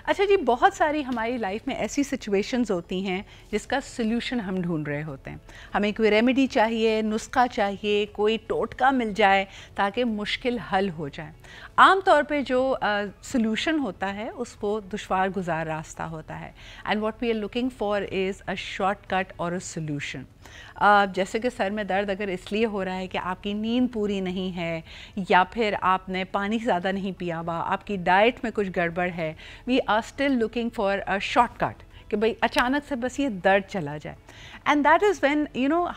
اچھا جی، بہت ساری ہماری لائف میں ایسی سچویشنز ہوتی ہیں جس کا سلوشن ہم ڈھونڈ رہے ہوتے ہیں. ہمیں کوئی ریمیڈی چاہیے، نسخہ چاہیے، کوئی ٹوٹکا مل جائے تاکہ مشکل حل ہو جائے. عام طور پہ جو سلوشن ہوتا ہے اس کو دشوار گزار راستہ ہوتا ہے. And what we are looking for is a shortcut اور اے سلوشن. جیسے کہ سر میں درد اگر اس لیے ہو رہا ہے کہ آپ کی نیند پوری نہیں ہے، یا پھر آپ نے پانی زیادہ نہیں پیا ہوا، آپ کی ڈائٹ میں کچھ گڑبڑ ہے، we are still looking for a shortcut کہ بھئی اچانک سے بس یہ درد چلا جائے. اینڈ دیٹ از وین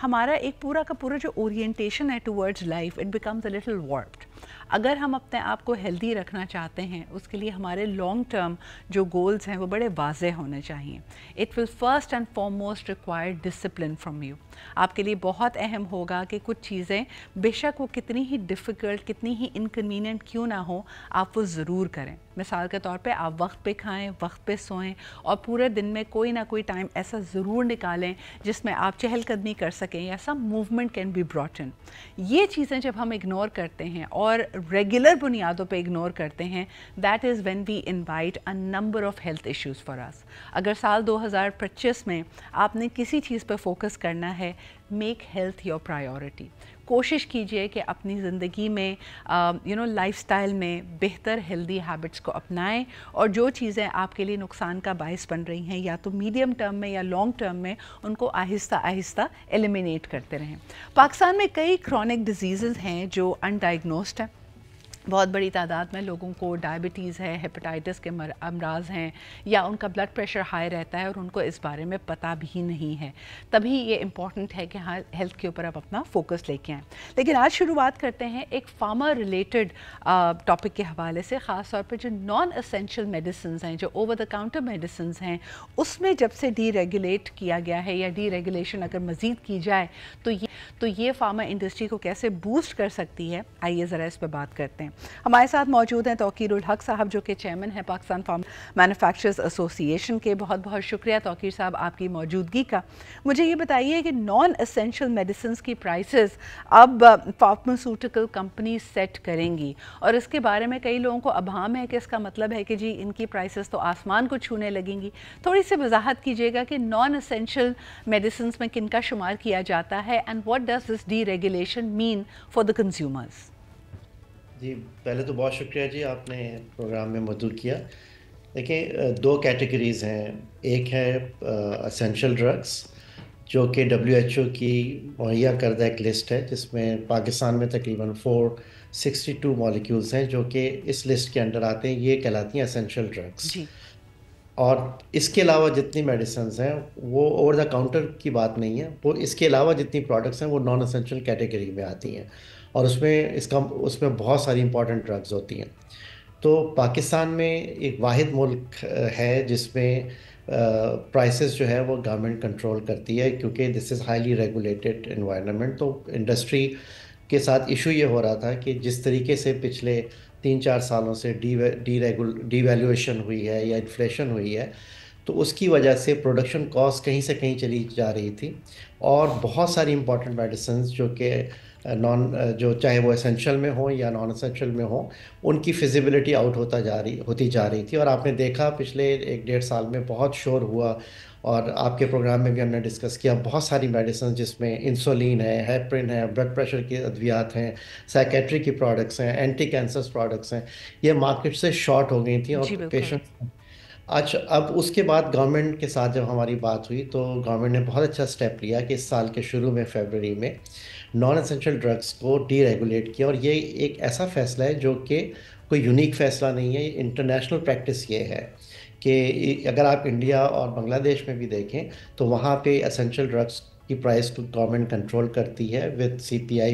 ہمارا ایک پورا کا پورا جو اورینٹیشن ہے towards life, it becomes a little warped. اگر ہم اپنے آپ کو ہیلدی رکھنا چاہتے ہیں، اس کے لیے ہمارے لانگ ٹرم جو گولز ہیں وہ بڑے واضح ہونے چاہئیں. It will first and foremost require discipline from you. آپ کے لیے بہت اہم ہوگا کہ کچھ چیزیں بے شک وہ کتنی ہی ڈیفیکلٹ، کتنی ہی انکنوینئنٹ کیوں نہ ہوں، آپ وہ ضرور کریں. مثال کے طور پہ آپ وقت پہ کھائیں، وقت پہ سوئیں، اور پورے دن میں کوئی نہ کوئی ٹائم ایسا ضرور نکالیں جس میں آپ چہل قدمی کر سکیں یا some movement can be brought in. یہ چیزیں جب ہم اگنور کرتے ہیں اور ریگولر بنیادوں پہ اگنور کرتے ہیں، that is when we invite a number of health issues for us. اگر سال 2025 میں آپ نے کسی چیز پہ فوکس کرنا ہے، میک ہیلتھ یور پرائیورٹی. کوشش کیجئے کہ اپنی زندگی میں لائف سٹائل میں بہتر ہیلدی ہیبٹس کو اپنائیں، اور جو چیزیں آپ کے لیے نقصان کا باعث بن رہی ہیں یا تو میڈیم ٹرم میں یا لانگ ٹرم میں، ان کو آہستہ آہستہ ایلیمینیٹ کرتے رہیں. پاکستان میں کئی کرونک ڈیزیزز ہیں جو ان ڈائگنوسڈ ہیں. بہت بڑی تعداد میں لوگوں کو ڈائبٹیز ہے، ہیپاٹائٹس کے امراض ہیں، یا ان کا بلڈ پریشر ہائی رہتا ہے اور ان کو اس بارے میں پتہ بھی نہیں ہے. تبھی یہ امپورٹنٹ ہے کہ ہیلتھ کے اوپر آپ اپنا فوکس لے کے آئیں. لیکن آج شروعات کرتے ہیں ایک فارما ریلیٹڈ ٹاپک کے حوالے سے. خاص طور پہ جو نان اسینشل میڈیسنز ہیں، جو اوور دا کاؤنٹر میڈیسنز ہیں، اس میں جب سے ڈی ریگولیٹ کیا گیا ہے یا ڈی ریگولیشن اگر مزید کی جائے تو یہ فارما انڈسٹری کو کیسے بوسٹ کر سکتی ہے. آئیے ذرا اس پہ بات کرتے ہیں. ہمارے ساتھ موجود ہیں توقیر الحق صاحب، جو کہ چیئرمین ہیں پاکستان فارما مینوفیکچررز ایسوسی ایشن کے. بہت بہت شکریہ توقیر صاحب آپ کی موجودگی کا. مجھے یہ بتائیے کہ نان اسینشل میڈیسنز کی پرائسز اب فارماسیوٹیکل کمپنی سیٹ کریں گی، اور اس کے بارے میں کئی لوگوں کو ابہام ہے کہ اس کا مطلب ہے کہ جی ان کی پرائسز تو آسمان کو چھونے لگیں گی. تھوڑی سی وضاحت کیجیے گا کہ نان اسینشل میڈیسنز میں کن کا شمار کیا جاتا ہے، and what does this deregulation mean for the consumers. جی پہلے تو بہت شکریہ جی، آپ نے پروگرام میں مدعو کیا. دیکھیں، دو کیٹیگریز ہیں. ایک ہے اسینشل ڈرگس، جو کہ WHO کی مہیا کردہ ایک لسٹ ہے، جس میں پاکستان میں تقریباً 462 مالیکیولز ہیں جو کہ اس لسٹ کے انڈر آتے ہیں. یہ کہلاتی ہیں اسینشل ڈرگس. جی. اور اس کے علاوہ جتنی میڈیسنز ہیں وہ اوور دا کاؤنٹر کی بات نہیں ہے، وہ اس کے علاوہ جتنی پروڈکٹس ہیں وہ نان اسینشل کیٹیگری میں آتی ہیں، اور اس میں بہت ساری امپورٹنٹ ڈرگز ہوتی ہیں. تو پاکستان میں ایک واحد ملک ہے جس میں پرائسز جو ہے وہ گورنمنٹ کنٹرول کرتی ہے، کیونکہ دس از ہائیلی ریگولیٹڈ انوائرمنٹ. تو انڈسٹری کے ساتھ ایشو یہ ہو رہا تھا کہ جس طریقے سے پچھلے 3-4 سالوں سے ڈی ویلیویشن ہوئی ہے یا انفلیشن ہوئی ہے، تو اس کی وجہ سے پروڈکشن کاسٹ کہیں سے کہیں چلی جا رہی تھی، اور بہت ساری امپورٹنٹ میڈیسنز جو کہ جو چاہے وہ اسینشل میں ہوں یا نان اسینشل میں ہوں، ان کی فیزیبلٹی آؤٹ ہوتی جا رہی تھی. اور آپ نے دیکھا پچھلے 1-1.5 سال میں بہت شور ہوا، اور آپ کے پروگرام میں بھی ہم نے ڈسکس کیا بہت ساری میڈیسن جس میں انسولین ہے، ہیپرین ہے، بلڈ پریشر کی ادویات ہیں، سائیکیٹری کی پروڈکٹس ہیں، اینٹی کینسر پروڈکٹس ہیں، یہ مارکیٹ سے شارٹ ہو گئی تھیں. اور جی بالکل. پیشنٹ اب اس کے بعد گورنمنٹ کے ساتھ جب ہماری بات ہوئی تو گورنمنٹ نے بہت اچھا سٹیپ لیا کہ اس سال کے شروع میں فیبرری میں نان اسینشل ڈرگس کو ڈی ریگولیٹ کیا. اور یہ ایک ایسا فیصلہ ہے جو کہ کوئی یونیک فیصلہ نہیں ہے، انٹرنیشنل پریکٹس یہ ہے کہ اگر آپ انڈیا اور بنگلہ دیش میں بھی دیکھیں تو وہاں پہ اسینشل ڈرگس کی پرائس گورنمنٹ کنٹرول کرتی ہے وتھ CPI،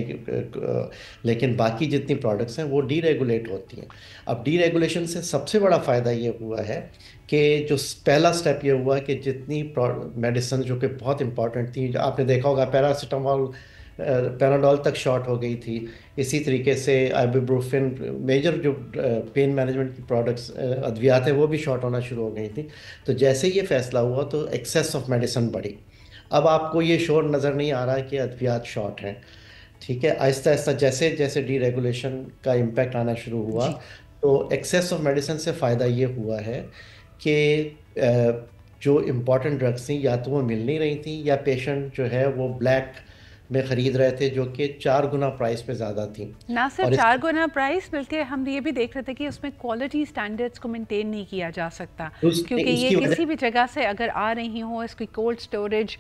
لیکن باقی جتنی پروڈکٹس ہیں وہ ڈی ریگولیٹ ہوتی ہیں. اب ڈی ریگولیشن سے سب سے بڑا فائدہ یہ ہوا ہے کہ جو پہلا سٹیپ یہ ہوا کہ جتنی میڈیسن جو کہ بہت امپورٹنٹ تھیں، آپ نے دیکھا ہوگا پیراسیٹامول، پیناڈول تک شارٹ ہو گئی تھی. اسی طریقے سے آئبوپروفین، میجر جو پین مینجمنٹ کی پروڈکٹس ادویات ہیں وہ بھی شارٹ ہونا شروع ہو گئی تھیں. تو جیسے یہ فیصلہ ہوا تو ایکسیس آف میڈیسن بڑھی. اب آپ کو یہ شور نظر نہیں آ رہا کہ ادویات شارٹ ہیں. ٹھیک ہے، آہستہ آہستہ جیسے جیسے ڈی ریگولیشن کا امپیکٹ آنا شروع ہوا جی. تو ایکسیس آف میڈیسن سے فائدہ یہ ہوا ہے کہ جو امپورٹنٹ ڈرگس تھیں یا تو وہ مل نہیں رہی تھیں یا پیشنٹ جو ہے وہ بلیک میں خرید رہے تھے جو کہ 4 گنا پرائس پہ زیادہ تھیں. نہ صرف 4 گنا پرائس بلکہ ہم یہ بھی دیکھ رہے تھے کہ اس میں کوالٹی سٹینڈرڈز کو مینٹین نہیں کیا جا سکتا, کیونکہ یہ کسی بھی جگہ سے اگر آ رہی ہوں اس کی کولڈ سٹوریج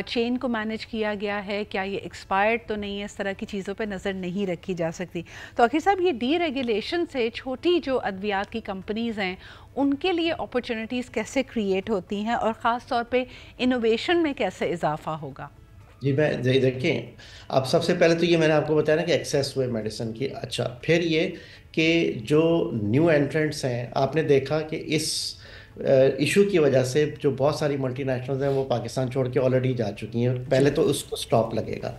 چین کو مینیج کیا گیا ہے, کیا یہ ایکسپائرڈ تو نہیں ہے, اس طرح کی چیزوں پہ نظر نہیں رکھی جا سکتی. تو عقیل صاحب یہ ڈی ریگولیشن سے چھوٹی جو ادویات کی کمپنیز ہیں ان کے لیے اپرچونٹیز کیسے کریٹ ہوتی ہیں اور خاص طور پہ انوویشن میں کیسے اضافہ ہوگا؟ جی میں دیکھیں, اب سب سے پہلے تو یہ میں نے آپ کو بتایا نا کہ ایکسیس ہوئے میڈیسن کی. اچھا, پھر یہ کہ جو نیو انٹرنٹس ہیں, آپ نے دیکھا کہ اس ایشو کی وجہ سے جو بہت ساری ملٹی نیشنلز ہیں وہ پاکستان چھوڑ کے آلریڈی جا چکی ہیں. پہلے تو اس کو سٹاپ لگے گا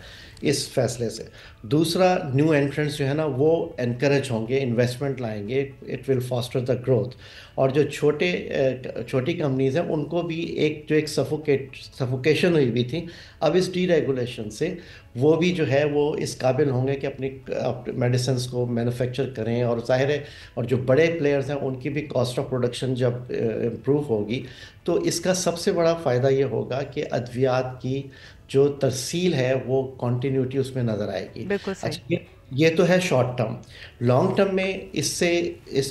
اس فیصلے سے. دوسرا, نیو انٹرنٹس جو ہے نا وہ انکریج ہوں گے, انویسٹمنٹ لائیں گے, it will faster the growth. اور جو چھوٹی کمپنیز ہیں ان کو بھی ایک سفوکیشن ہوئی تھی, اب اس ڈی ریگولیشن سے وہ بھی جو ہے وہ اس قابل ہوں گے کہ اپنی میڈیسنس کو مینوفیکچر کریں. اور ظاہر ہے, اور جو بڑے پلیئرز ہیں ان کی بھی کاسٹ آف پروڈکشن جب امپروو ہوگی تو اس کا سب سے بڑا فائدہ یہ ہوگا کہ ادویات کی جو ترسیل ہے وہ کنٹینیوٹی اس میں نظر آئے گی. بالکل صحیح. یہ تو ہے شارٹ ٹرم. لانگ ٹرم میں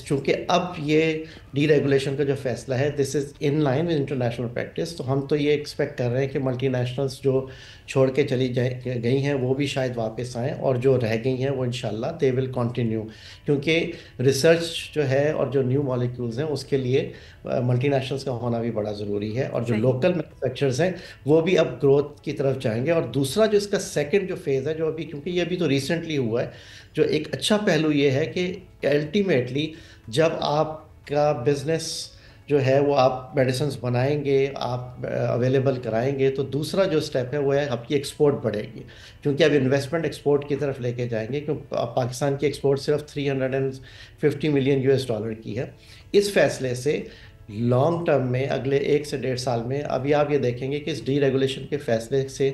چونکہ اب یہ ڈی ریگولیشن کا جو فیصلہ ہے this is in line with international practice, تو ہم تو یہ ایکسپیکٹ کر رہے ہیں کہ ملٹی نیشنلز جو چھوڑ کے چلی گئی ہیں وہ بھی شاید واپس آئیں, اور جو رہ گئی ہیں وہ انشاءاللہ دے ول کنٹینیو, کیونکہ ریسرچ جو ہے اور جو نیو مالیکولز ہیں اس کے لیے ملٹی نیشنلز کا ہونا بھی بڑا ضروری ہے, اور جو لوکل مینوفیکچررز ہیں وہ بھی اب گروتھ کی طرف جائیں گے. اور دوسرا جو اس کا سیکنڈ جو فیز ہے جو ابھی, کیونکہ یہ ابھی تو ریسنٹلی ہوا ہے, جو ایک اچھا پہلو یہ ہے کہ الٹیمیٹلی جب آپ کا بزنس جو ہے وہ آپ میڈیسنز بنائیں گے, آپ اویلیبل کرائیں گے, تو دوسرا جو سٹیپ ہے وہ ہے آپ کی ایکسپورٹ بڑھے گی, کیونکہ اب انویسٹمنٹ ایکسپورٹ کی طرف لے کے جائیں گے, کیونکہ پاکستان کی ایکسپورٹ صرف $350 ملین کی ہے. اس فیصلے سے لانگ ٹرم میں اگلے 1 سے 1.5 سال میں ابھی آپ یہ دیکھیں گے کہ اس ڈی ریگولیشن کے فیصلے سے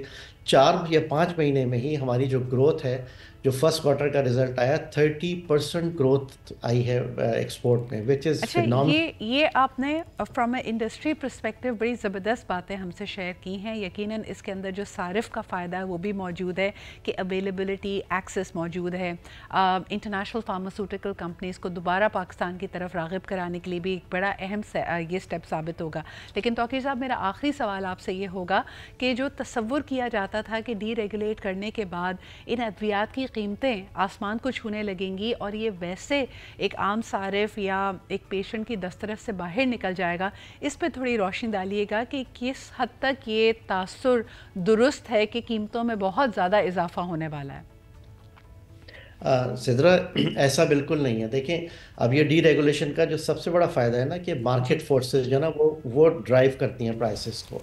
4 یا 5 مہینے میں ہی ہماری جو گروتھ ہے, جو فرسٹ کوارٹر کا رزلٹ آیا 30% گروتھ آئی ہے ایکسپورٹ میں, وچ از فینومینل. یہ آپ نے فرام اے انڈسٹری پرسپیکٹیو بڑی زبردست باتیں ہم سے شیئر کی ہیں. یقیناً اس کے اندر جو صارف کا فائدہ ہے وہ بھی موجود ہے کہ اویلیبلٹی, ایکسیس موجود ہے. انٹرنیشنل فارماسیوٹیکل کمپنیز کو دوبارہ پاکستان کی طرف راغب کرانے کے لیے بھی ایک بڑا اہم یہ اسٹیپ ثابت ہوگا. لیکن توقیر صاحب, میرا آخری سوال آپ سے یہ ہوگا کہ جو تصور کیا جاتا تھا کہ ڈی ریگولیٹ کرنے کے بعد ان ادویات کی قیمتیں آسمان کو چھونے لگیں گی اور یہ ویسے ایک عام صارف یا ایک پیشنٹ کی دسترس سے باہر نکل جائے گا, اس پہ تھوڑی روشنی ڈالیے گا کہ کس حد تک یہ تاثر درست ہے کہ قیمتوں میں بہت زیادہ اضافہ ہونے والا ہے؟ سدرا, ایسا بالکل نہیں ہے. دیکھیں, اب یہ ڈی ریگولیشن کا جو سب سے بڑا فائدہ ہے نا کہ مارکیٹ فورسز جو ہے نا وہ ڈرائیو کرتی ہیں پرائسز کو.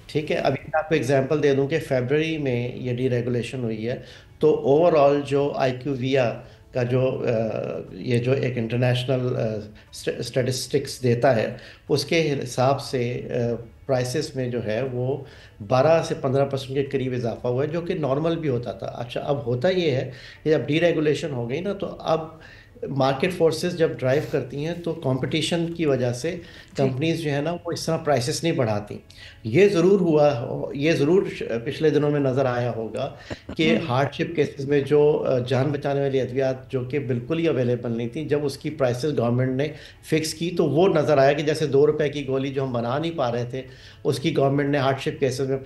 ٹھیک ہے, ابھی میں آپ کو ایگزامپل دے دوں کہ فیبرری میں یہ ڈی ریگولیشن ہوئی ہے تو اوور آل جو IQVIA کا یہ جو ایک انٹرنیشنل اسٹیٹسٹکس دیتا ہے اس کے حساب سے پرائسز میں جو ہے وہ 12 سے 15% کے قریب اضافہ ہوا ہے, جو کہ نارمل بھی ہوتا تھا. اچھا, اب ہوتا یہ ہے کہ جب ڈی ریگولیشن ہو گئی نا تو اب مارکیٹ فورسز جب ڈرائیو کرتی ہیں تو کمپٹیشن کی وجہ سے کمپنیز جو ہے نا وہ اس طرح پرائسز نہیں بڑھاتی. یہ ضرور پچھلے دنوں میں نظر آیا ہوگا کہ ہارڈ شپ کیسز میں جو جان بچانے والی ادویات جو کہ بالکل ہی اویلیبل نہیں تھیں, جب اس کی پرائسز گورنمنٹ نے فکس کی تو وہ نظر آیا کہ جیسے $2 کی گولی جو ہم بنا نہیں پا رہے تھے اس کی گورنمنٹ نے ہارڈ شپ کیسز میں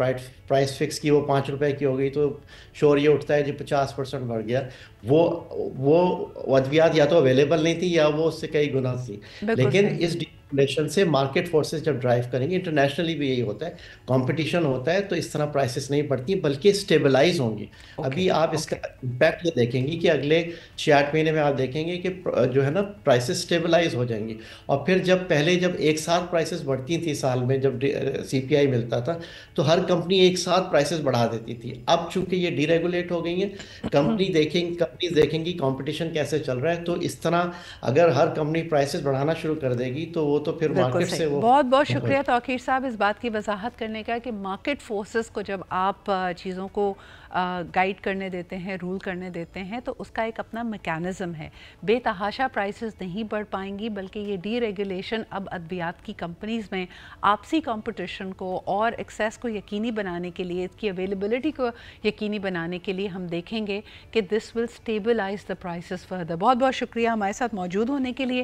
پرائس فکس کی, وہ $5 کی ہو گئی, تو شور یہ اٹھتا ہے جی 50% بڑھ گیا. وہ ادویات یا تو اویلیبل نہیں تھی یا وہ اس سے کئی گنا تھی. لیکن اس ڈیریگولیشن سے مارکیٹ فورسز جب ڈرائیو کریں گے, انٹرنیشنلی بھی یہی ہوتا ہے, کمپٹیشن ہوتا ہے تو اس طرح پرائسز نہیں بڑھتی بلکہ اسٹیبلائز ہوں گی. ابھی آپ اس کا امپیکٹ یہ دیکھیں گی کہ اگلے 6-8 مہینے میں آپ دیکھیں گے کہ جو ہے نا پرائسز اسٹیبلائز ہو جائیں گی. اور پھر جب ایک ساتھ پرائسز بڑھتی تھیں سال میں, جب CPI ملتا تھا تو ہر کمپنی ایک ساتھ پرائسز بڑھا دیتی تھی. اب چونکہ یہ ڈی ریگولیٹ ہو گئی ہیں, کمپنیز دیکھیں گی کمپٹیشن کیسے چل رہا ہے, تو اس طرح اگر ہر کمپنی پرائسز بڑھانا شروع کر دے گی تو وہ تو پھر مارکیٹ سے وہ بہت بہت شکریہ توقیر صاحب اس بات کی وضاحت کرنے کا کہ مارکیٹ فورسز کو جب آپ چیزوں کو گائیڈ کرنے دیتے ہیں، رول کرنے دیتے ہیں، تو اس کا ایک اپنا میکینزم ہے. بے تحاشا پرائسز نہیں بڑھ پائیں گی، بلکہ یہ ڈی ریگولیشن اب ادویات کی کمپنیز میں آپسی کمپٹیشن کو اور ایکسیس کو یقینی بنانے کے لیے، اس کی اویلیبلٹی کو یقینی بنانے کے لیے ہم دیکھیں گے کہ دس ول اسٹیبلائز دا پرائسز فردر. بہت بہت شکریہ ہمارے ساتھ موجود ہونے کے لیے.